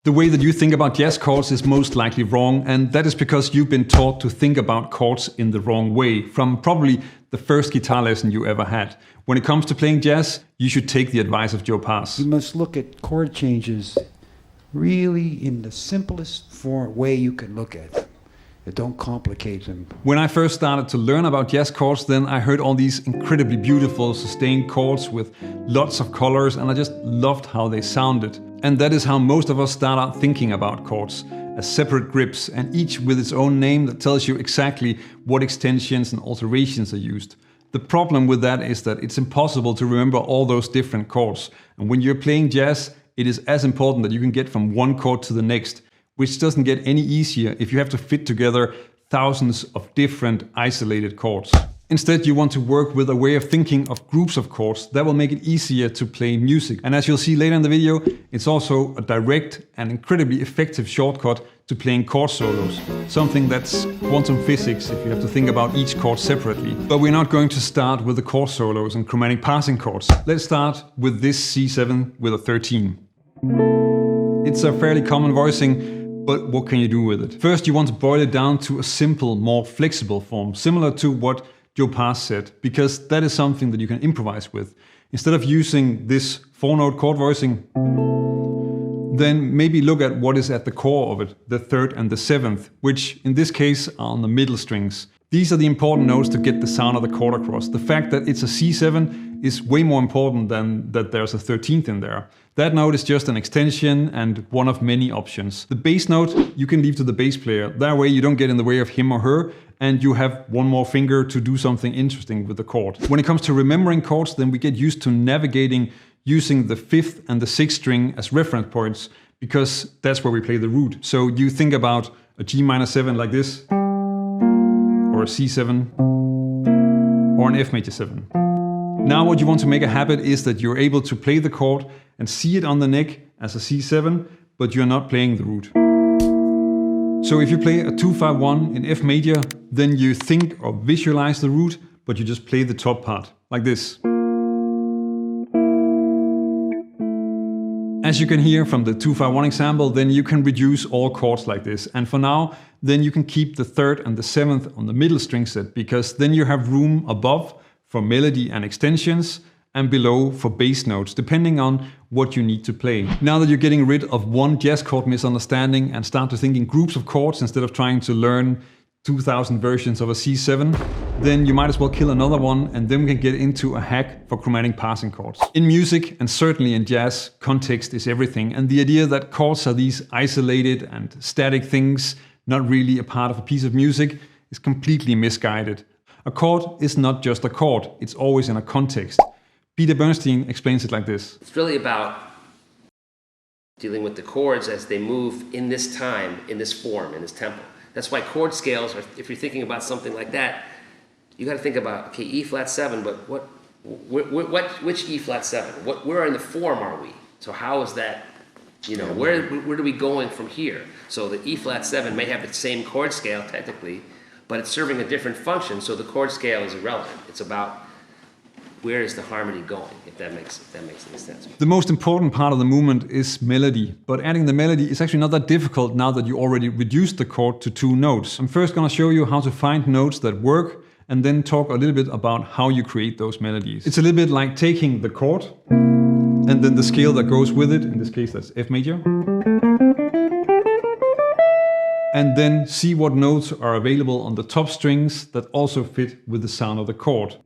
The way that you think about jazz chords is most likely wrong, and that is because you've been taught to think about chords in the wrong way from probably the first guitar lesson you ever had. When it comes to playing jazz, you should take the advice of Joe Pass. You must look at chord changes really in the simplest way you can look at them. Don't complicate them. When I first started to learn about jazz chords, then I heard all these incredibly beautiful sustained chords with lots of colors, and I just loved how they sounded. And that is how most of us start out thinking about chords, as separate grips, and each with its own name that tells you exactly what extensions and alterations are used. The problem with that is that it's impossible to remember all those different chords. And when you're playing jazz, it is as important that you can get from one chord to the next, which doesn't get any easier if you have to fit together thousands of different isolated chords. Instead, you want to work with a way of thinking of groups of chords that will make it easier to play music. And as you'll see later in the video, it's also a direct and incredibly effective shortcut to playing chord solos. Something that's quantum physics if you have to think about each chord separately. But we're not going to start with the chord solos and chromatic passing chords. Let's start with this C7 with a 13. It's a fairly common voicing, but what can you do with it? First, you want to boil it down to a simple, more flexible form, similar to what Joe Pass said, because that is something that you can improvise with. Instead of using this 4-note chord voicing, then maybe look at what is at the core of it, the 3rd and the 7th, which in this case are on the middle strings. These are the important notes to get the sound of the chord across. The fact that it's a C7 is way more important than that there's a 13th in there. That note is just an extension and one of many options. The bass note you can leave to the bass player. That way you don't get in the way of him or her, and you have one more finger to do something interesting with the chord. When it comes to remembering chords, then we get used to navigating using the 5th and the 6th string as reference points, because that's where we play the root. So you think about a G minor 7 like this, or a C7, or an F major 7. Now what you want to make a habit is that you're able to play the chord and see it on the neck as a C7, but you're not playing the root. So if you play a 2-5-1 in F major, then you think or visualize the root, but you just play the top part, like this. As you can hear from the 2-5-1 example, then you can reduce all chords like this. And for now, then you can keep the 3rd and the 7th on the middle string set, because then you have room above for melody and extensions, and below for bass notes, depending on what you need to play. Now that you're getting rid of one jazz chord misunderstanding and start to think in groups of chords instead of trying to learn 2,000 versions of a C7, then you might as well kill another one, and then we can get into a hack for chromatic passing chords. In music, and certainly in jazz, context is everything, and the idea that chords are these isolated and static things, not really a part of a piece of music, is completely misguided. A chord is not just a chord, it's always in a context. Peter Bernstein explains it like this. It's really about dealing with the chords as they move in this time, in this form, in this tempo. That's why chord scales, if you're thinking about something like that, you got to think about, okay, E flat 7, but which E flat 7? Where in the form are we? So how is that, where are we going from here? So the E flat 7 may have the same chord scale technically, but it's serving a different function, so the chord scale is irrelevant. It's about where is the harmony going, if that makes any sense. The most important part of the movement is melody, but adding the melody is actually not that difficult now that you already reduced the chord to 2 notes. I'm first going to show you how to find notes that work, and then talk a little bit about how you create those melodies. It's a little bit like taking the chord, and then the scale that goes with it, in this case that's F major, and then see what notes are available on the top strings that also fit with the sound of the chord.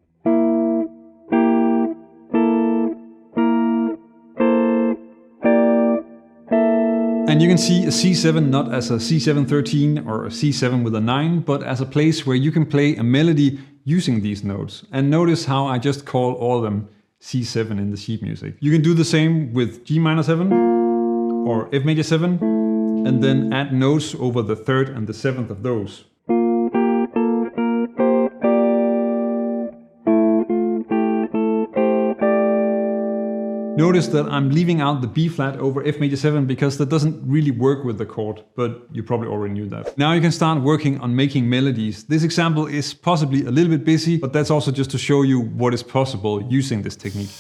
And you can see a C7 not as a C7-13 or a C7 with a 9, but as a place where you can play a melody using these notes. And notice how I just call all of them C7 in the sheet music. You can do the same with G minor 7 or F major 7, and then add notes over the 3rd and the 7th of those. Notice that I'm leaving out the B flat over F major 7 because that doesn't really work with the chord, but you probably already knew that. Now you can start working on making melodies. This example is possibly a little bit busy, but that's also just to show you what is possible using this technique.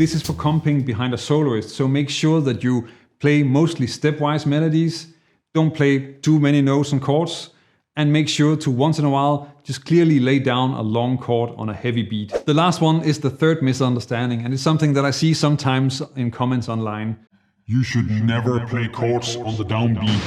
This is for comping behind a soloist, so make sure that you play mostly stepwise melodies, don't play too many notes and chords, and make sure to once in a while just clearly lay down a long chord on a heavy beat. The last one is the third misunderstanding, and it's something that I see sometimes in comments online. You should never play chords on the downbeat.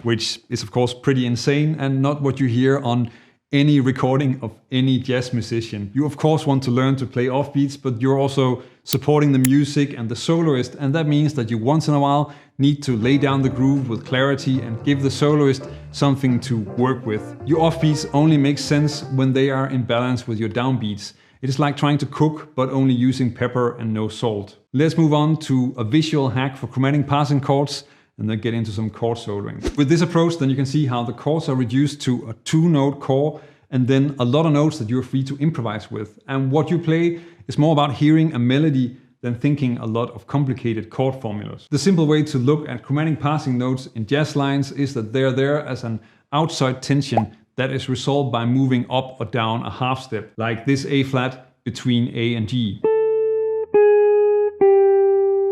Which is of course pretty insane and not what you hear on any recording of any jazz musician. You of course want to learn to play offbeats, but you're also supporting the music and the soloist, and that means that you once in a while need to lay down the groove with clarity and give the soloist something to work with. Your offbeats only make sense when they are in balance with your downbeats. It is like trying to cook, but only using pepper and no salt. Let's move on to a visual hack for chromatic passing chords, and then get into some chord soloing. With this approach, then you can see how the chords are reduced to a 2-note core, and then a lot of notes that you're free to improvise with. And what you play is more about hearing a melody than thinking a lot of complicated chord formulas. The simple way to look at chromatic passing notes in jazz lines is that they're there as an outside tension that is resolved by moving up or down a half step, like this A flat between A and G.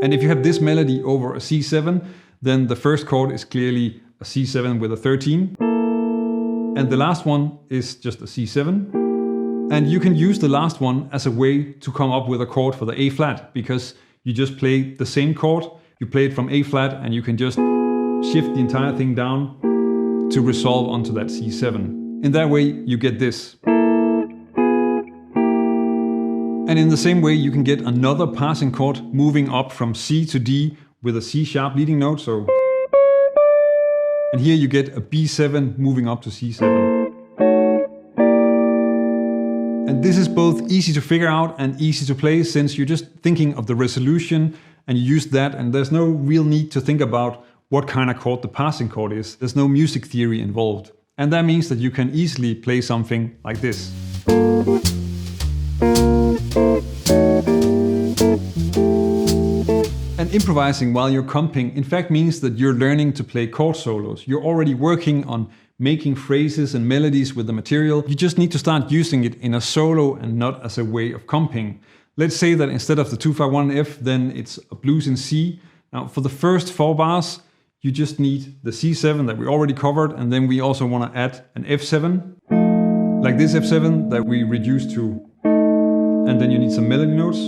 And if you have this melody over a C7, then the first chord is clearly a C7 with a 13. And the last one is just a C7. And you can use the last one as a way to come up with a chord for the A flat, because you just play the same chord, you play it from A flat, and you can just shift the entire thing down to resolve onto that C7. In that way, you get this. And in the same way, you can get another passing chord moving up from C to D with a C sharp leading note, so. And here you get a B7 moving up to C7. And this is both easy to figure out and easy to play, since you're just thinking of the resolution and you use that, and there's no real need to think about what kind of chord the passing chord is. There's no music theory involved. And that means that you can easily play something like this. And improvising while you're comping in fact means that you're learning to play chord solos. You're already working on making phrases and melodies with the material. You just need to start using it in a solo and not as a way of comping. Let's say that instead of the 2-5-1 F, then it's a blues in C. Now for the first 4 bars, you just need the C7 that we already covered, and then we also want to add an F7, like this F7 that we reduced to. And then you need some melody notes.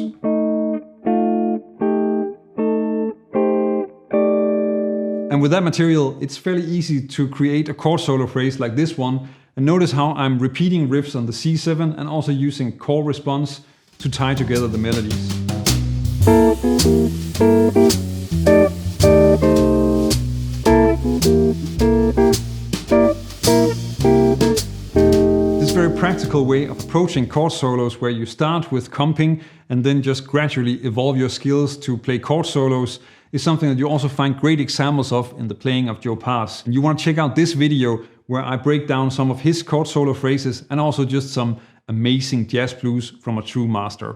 And with that material, it's fairly easy to create a chord solo phrase like this one. And notice how I'm repeating riffs on the C7 and also using chord response to tie together the melodies. This very practical way of approaching chord solos, where you start with comping and then just gradually evolve your skills to play chord solos, is something that you also find great examples of in the playing of Joe Pass. And you want to check out this video where I break down some of his chord solo phrases and also just some amazing jazz blues from a true master.